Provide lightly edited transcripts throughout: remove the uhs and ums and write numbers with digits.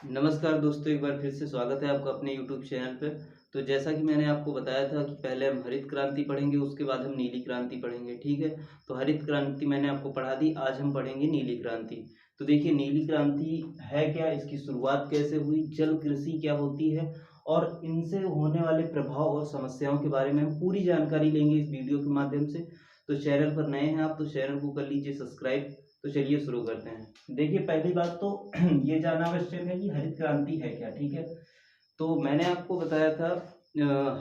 नमस्कार दोस्तों, एक बार फिर से स्वागत है आपका अपने यूट्यूब चैनल पे। तो जैसा कि मैंने आपको बताया था कि पहले हम हरित क्रांति पढ़ेंगे, उसके बाद हम नीली क्रांति पढ़ेंगे, ठीक है? तो हरित क्रांति मैंने आपको पढ़ा दी, आज हम पढ़ेंगे नीली क्रांति। तो देखिए नीली क्रांति है क्या, इसकी शुरुआत कैसे हुई, जल कृषि क्या होती है और इनसे होने वाले प्रभाव और समस्याओं के बारे में हम पूरी जानकारी लेंगे इस वीडियो के माध्यम से। तो चैनल पर नए हैं आप तो चैनल को कर लीजिए सब्सक्राइब। तो चलिए शुरू करते हैं। देखिए पहली बात तो ये जानना आवश्यक है कि हरित क्रांति है क्या, ठीक है? तो मैंने आपको बताया था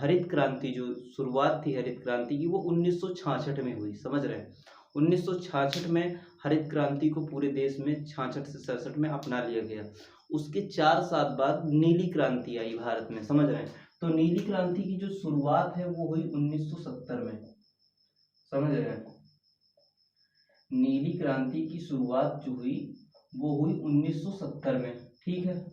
हरित क्रांति जो शुरुआत थी हरित क्रांति की वो 1966 में हुई, समझ रहे हैं? 1966 में हरित क्रांति को पूरे देश में 66 से 67 में अपना लिया गया। उसके 4 साल बाद नीली क्रांति आई भारत में, समझ रहे हैं? तो नीली क्रांति की जो शुरुआत है वो हुई 1970 में, समझ रहे हैं? नीली क्रांति की शुरुआत जो हुई वो हुई 1970 में, ठीक है?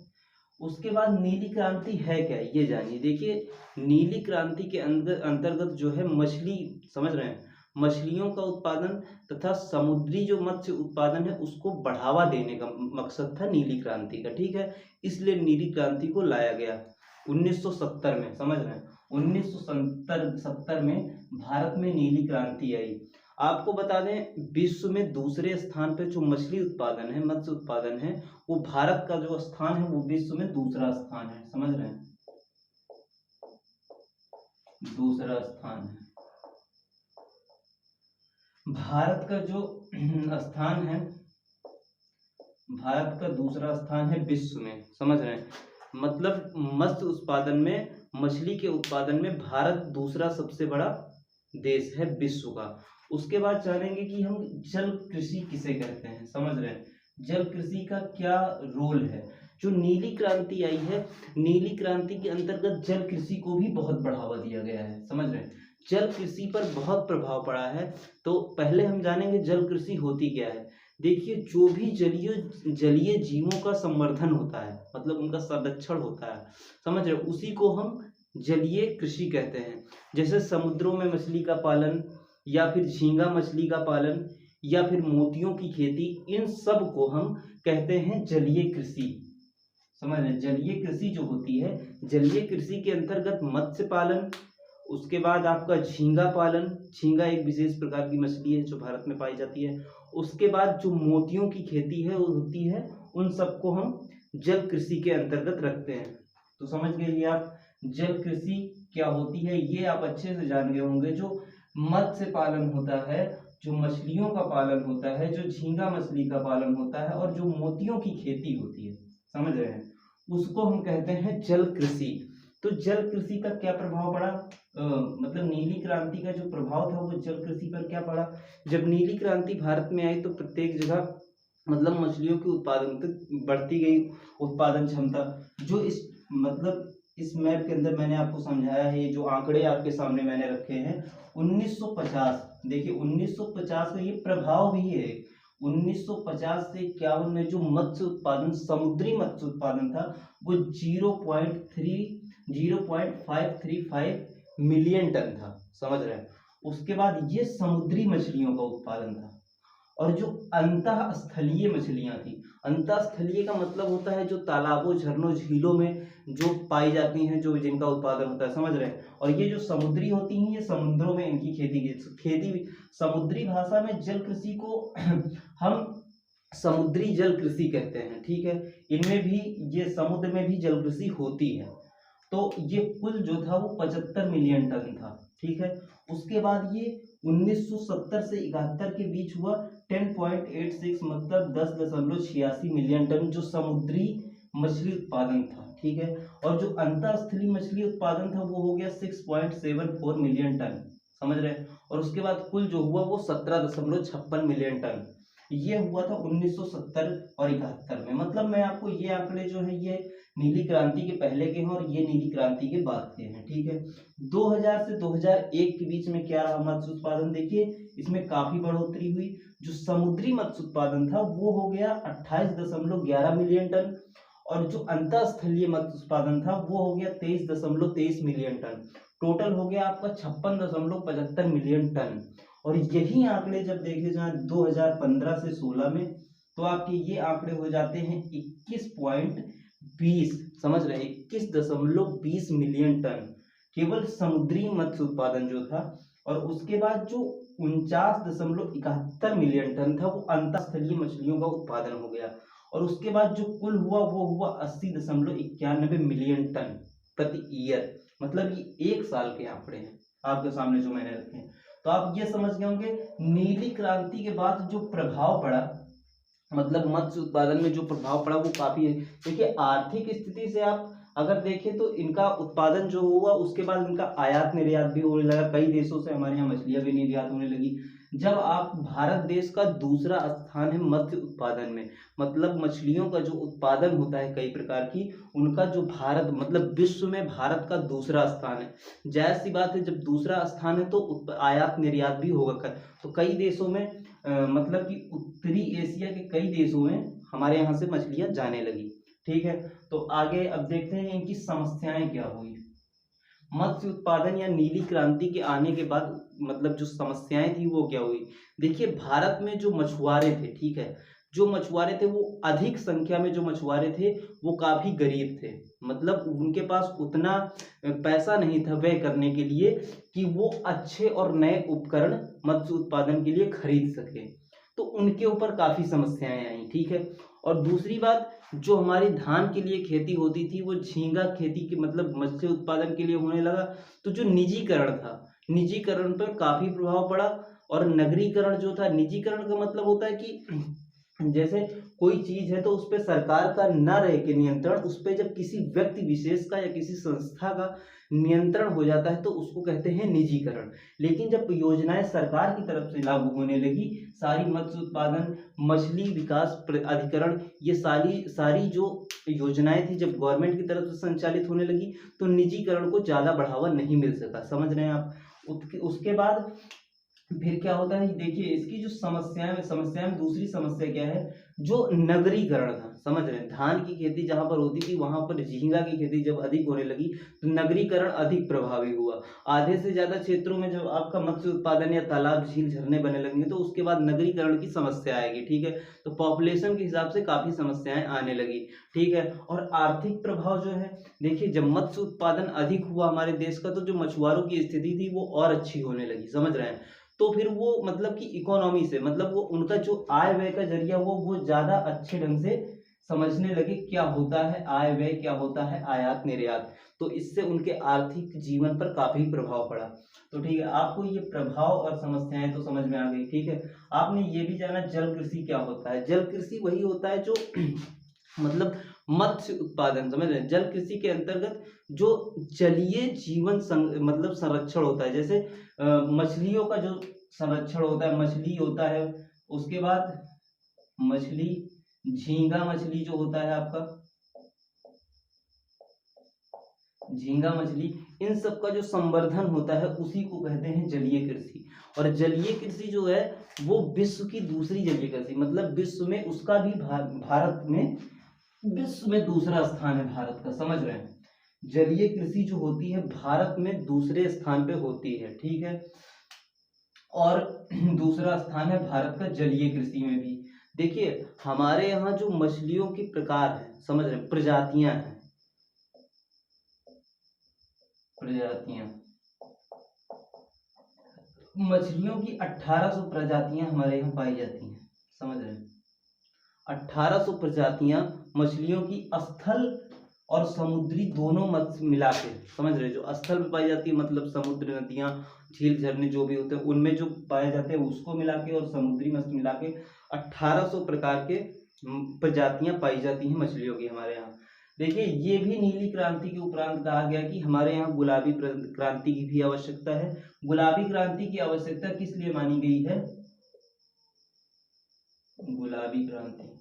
उसके बाद नीली क्रांति है क्या ये जानिए। देखिए नीली क्रांति के अंदर अंतर्गत जो है मछली, समझ रहे हैं, मछलियों का उत्पादन तथा समुद्री जो मत्स्य उत्पादन है उसको बढ़ावा देने का मकसद था नीली क्रांति का, ठीक है? इसलिए नीली क्रांति को लाया गया 1970 में, समझ रहे हैं? 1970 में भारत में नीली क्रांति आई। आपको बता दें विश्व में दूसरे स्थान पे जो मछली उत्पादन है, मत्स्य उत्पादन है, वो भारत का जो स्थान है वो विश्व में दूसरा स्थान है, समझ रहे हैं? दूसरा स्थान है भारत का जो स्थान है, भारत का दूसरा स्थान है विश्व में, समझ रहे हैं? मतलब मत्स्य उत्पादन में, मछली के उत्पादन में भारत दूसरा सबसे बड़ा देश है विश्व का। उसके बाद जानेंगे कि हम जल कृषि किसे कहते हैं, समझ रहे हैं? जल कृषि का क्या रोल है। जो नीली क्रांति आई है, नीली क्रांति के अंतर्गत जल कृषि को भी बहुत बढ़ावा दिया गया है, समझ रहे हैं? जल कृषि पर बहुत प्रभाव पड़ा है। तो पहले हम जानेंगे जल कृषि होती क्या है। देखिए जो भी जलीय जलीय जीवों का संवर्धन होता है, मतलब उनका संरक्षण होता है, समझ रहे हो, उसी को हम जलीय कृषि कहते हैं। जैसे समुद्रों में मछली का पालन या फिर झींगा मछली का पालन या फिर मोतियों की खेती, इन सब को हम कहते हैं जलीय कृषि, समझ रहे हैं? जलीय कृषि जो होती है, जलीय कृषि के अंतर्गत मत्स्य पालन, उसके बाद आपका झींगा पालन, झींगा एक विशेष प्रकार की मछली है जो भारत में पाई जाती है। उसके बाद जो मोतियों की खेती है वो होती है, उन सबको हम जल कृषि के अंतर्गत रखते हैं। तो समझ गए ये आप, जल कृषि क्या होती है ये आप अच्छे से जान गए होंगे। जो मत्स्य पालन होता है, जो मछलियों का पालन होता है, जो झींगा मछली का पालन होता है और जो मोतियों की खेती होती है, समझ रहे हैं, उसको हम कहते हैं जल कृषि। तो जल कृषि का क्या प्रभाव पड़ा, मतलब नीली क्रांति का जो प्रभाव था वो जल कृषि पर क्या पड़ा। जब नीली क्रांति भारत में आई तो प्रत्येक जगह मतलब मछलियों की उत्पादन तक बढ़ती गई, उत्पादन क्षमता। जो इस मतलब इस मैप के अंदर मैंने आपको समझाया है, ये जो आंकड़े आपके सामने मैंने रखे हैं 1950, देखिए 1950 का ये प्रभाव भी है। 1950 से 51 में जो मत्स्य उत्पादन, समुद्री मत्स्य उत्पादन था वो 0.535 मिलियन टन था, समझ रहे हैं? उसके बाद ये समुद्री मछलियों का उत्पादन था। और जो अंतः स्थलीय मछलियां थी, अंतः स्थलीय का मतलब होता है जो तालाबों, झरनों, झीलों में जो पाई जाती हैं, जो जिनका उत्पादन होता है, समझ रहे हैं? और ये जो समुद्री होती हैं ये समुद्रों में इनकी खेती भी। समुद्री भाषा में जल कृषि को हम समुद्री जल कृषि कहते हैं, ठीक है? इनमें भी, ये समुद्र में भी जल कृषि होती है। तो ये कुल जो था वो 75 मिलियन टन था, ठीक है? उसके बाद ये 1970 से 71 के बीच हुआ 10.86, मतलब 10.86 मिलियन टन जो समुद्री मछली उत्पादन था, ठीक है? और जो अंतरस्थलीय मछली उत्पादन था वो हो गया 6.74 मिलियन टन, समझ रहे हैं? और उसके बाद कुल जो हुआ वो 17.56 मिलियन टन। ये हुआ था 1970 और 71 में। मतलब मैं आपको ये आंकड़े जो है ये नीली क्रांति के पहले के हैं और ये नीली क्रांति के बाद के हैं, ठीक है? 2000 से 2001 के बीच में क्या रहा मत्स्य उत्पादन, देखिए इसमें काफी बढ़ोतरी हुई। जो समुद्री मत्स्य उत्पादन था वो हो गया 28.11 मिलियन टन और जो अंतरस्थलीय मत्स्य उत्पादन था वो हो गया 23.23 मिलियन टन। टोटल हो गया आपका 56.75 मिलियन टन। और यही आंकड़े जब देखे जाए 2015 से 16 में तो आपके ये आंकड़े हो जाते हैं समझ रहे हैं, 21.20 मिलियन टन केवल समुद्री मत्स्य उत्पादन जो था, और उसके बाद जो 49.71 मिलियन टन था वो अंतःस्थलीय मछलियों का उत्पादन हो गया, और उसके बाद जो कुल हुआ वो हुआ 80.91 मिलियन टन प्रति ईयर। मतलब ये एक साल के आंकड़े हैं आपके सामने जो मैंने रखे हैं। तो आप ये समझ गए होंगे नीली क्रांति के बाद जो प्रभाव पड़ा, मतलब मत्स्य उत्पादन में जो प्रभाव पड़ा वो काफी है। देखिए आर्थिक स्थिति से आप अगर देखें तो इनका उत्पादन जो हुआ उसके बाद इनका आयात निर्यात भी होने लगा, कई देशों से हमारे यहाँ मछलियां भी निर्यात होने लगी। जब आप भारत देश का दूसरा स्थान है मत्स्य उत्पादन में, मतलब मछलियों का जो उत्पादन होता है कई प्रकार की, उनका जो भारत मतलब विश्व में भारत का दूसरा स्थान है। जाहिर सी बात है जब दूसरा स्थान है तो आयात निर्यात भी होगा। तो कई देशों में मतलब कि उत्तरी एशिया के कई देशों में हमारे यहाँ से मछलियां जाने लगी। ठीक है, तो आगे अब देखते हैं इनकी समस्याएं क्या हुई। मत्स्य उत्पादन या नीली क्रांति के आने के बाद मतलब जो समस्याएं थी वो क्या हुई। देखिए भारत में जो मछुआरे थे, ठीक है, जो मछुआरे थे वो अधिक संख्या में जो मछुआरे थे वो काफी गरीब थे, मतलब उनके पास उतना पैसा नहीं था व्यय करने के लिए कि वो अच्छे और नए उपकरण मत्स्य उत्पादन के लिए खरीद सके। तो उनके ऊपर काफी समस्याएं आई। ठीक है, और दूसरी बात जो हमारी धान के लिए खेती होती थी वो झींगा खेती के मतलब मत्स्य उत्पादन के लिए होने लगा। तो जो निजीकरण था, निजीकरण पर काफी प्रभाव पड़ा। और नगरीकरण जो था, निजीकरण का मतलब होता है कि जैसे कोई चीज है तो उस पर सरकार का न रहे के नियंत्रण, उस पर जब किसी व्यक्ति विशेष का या किसी संस्था का नियंत्रण हो जाता है तो उसको कहते हैं निजीकरण। लेकिन जब योजनाएं सरकार की तरफ से लागू होने लगी, सारी मत्स्य उत्पादन मछली विकास अधिकरण ये सारी सारी जो योजनाएं थी जब गवर्नमेंट की तरफ से संचालित होने लगी तो निजीकरण को ज्यादा बढ़ावा नहीं मिल सका। समझ रहे हैं आप। उसके बाद फिर क्या होता है, देखिए इसकी जो समस्या में दूसरी समस्या क्या है, जो नगरीकरण था। समझ रहे हैं, धान की खेती जहां पर होती थी वहां पर झींगा की खेती जब अधिक होने लगी तो नगरीकरण अधिक प्रभावी हुआ। आधे से ज्यादा क्षेत्रों में जब आपका मत्स्य उत्पादन या तालाब झील झरने बनने लगेंगे तो उसके बाद नगरीकरण की समस्या आएगी। ठीक है, तो पॉपुलेशन के हिसाब से काफी समस्याएं आने लगी। ठीक है, और आर्थिक प्रभाव जो है, देखिए जब मत्स्य उत्पादन अधिक हुआ हमारे देश का तो जो मछुआरों की स्थिति थी वो और अच्छी होने लगी। समझ रहे हैं, तो फिर वो मतलब कि इकोनॉमी से मतलब वो उनका जो आय व्यय का जरिया वो ज्यादा अच्छे ढंग से समझने लगे क्या होता है आय व्यय, क्या होता है आयात निर्यात। तो इससे उनके आर्थिक जीवन पर काफी प्रभाव पड़ा। तो ठीक है, आपको ये प्रभाव और समस्याएं तो समझ में आ गई। ठीक है, आपने ये भी जाना जल कृषि क्या होता है। जल कृषि वही होता है जो मतलब मत्स्य उत्पादन, समझ रहे हैं, जल कृषि के अंतर्गत जो जलीय जीवन मतलब संरक्षण होता है। जैसे मछलियों का जो संरक्षण होता है, मछली होता है, उसके बाद मछली, झींगा मछली जो होता है आपका, झींगा मछली, इन सब का जो संवर्धन होता है उसी को कहते हैं जलीय कृषि। और जलीय कृषि जो है वो विश्व की दूसरी जलीय कृषि, मतलब विश्व में उसका भी भारत में विश्व में दूसरा स्थान है भारत का। समझ रहे हैं, जलीय कृषि जो होती है भारत में दूसरे स्थान पे होती है। ठीक है, और दूसरा स्थान है भारत का जलीय कृषि में भी। देखिए हमारे यहाँ जो मछलियों के प्रकार हैं, समझ रहे हैं, प्रजातियां हैं, प्रजातियां, मछलियों की 1800 प्रजातियां हमारे यहाँ पाई जाती हैं। समझ रहे हैं, 1800 प्रजातियां मछलियों की स्थल और समुद्री दोनों मत्स्य मिला के। समझ रहे, जो स्थल में पाई जाती है मतलब समुद्र, नदियां, झील झरने जो भी होते हैं उनमें जो पाए जाते हैं उसको मिला के, और समुद्री मत्स्य मिला के 1800 प्रकार के प्रजातियां पाई जाती हैं मछलियों की हमारे यहाँ। देखिए ये भी नीली क्रांति के उपरांत कहा गया कि हमारे यहाँ गुलाबी क्रांति की भी आवश्यकता है। गुलाबी क्रांति की आवश्यकता किस लिए मानी गई है। गुलाबी क्रांति,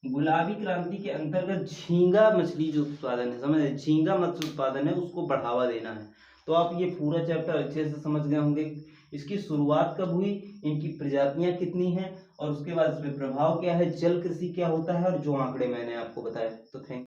गुलाबी क्रांति के अंतर्गत झींगा मछली जो उत्पादन है, समझ, झींगा मत्स्य उत्पादन है उसको बढ़ावा देना है। तो आप ये पूरा चैप्टर अच्छे से समझ गए होंगे। इसकी शुरुआत कब हुई, इनकी प्रजातियां कितनी हैं, और उसके बाद इसमें प्रभाव क्या है, जल कृषि क्या होता है, और जो आंकड़े मैंने आपको बताए। तो थैंक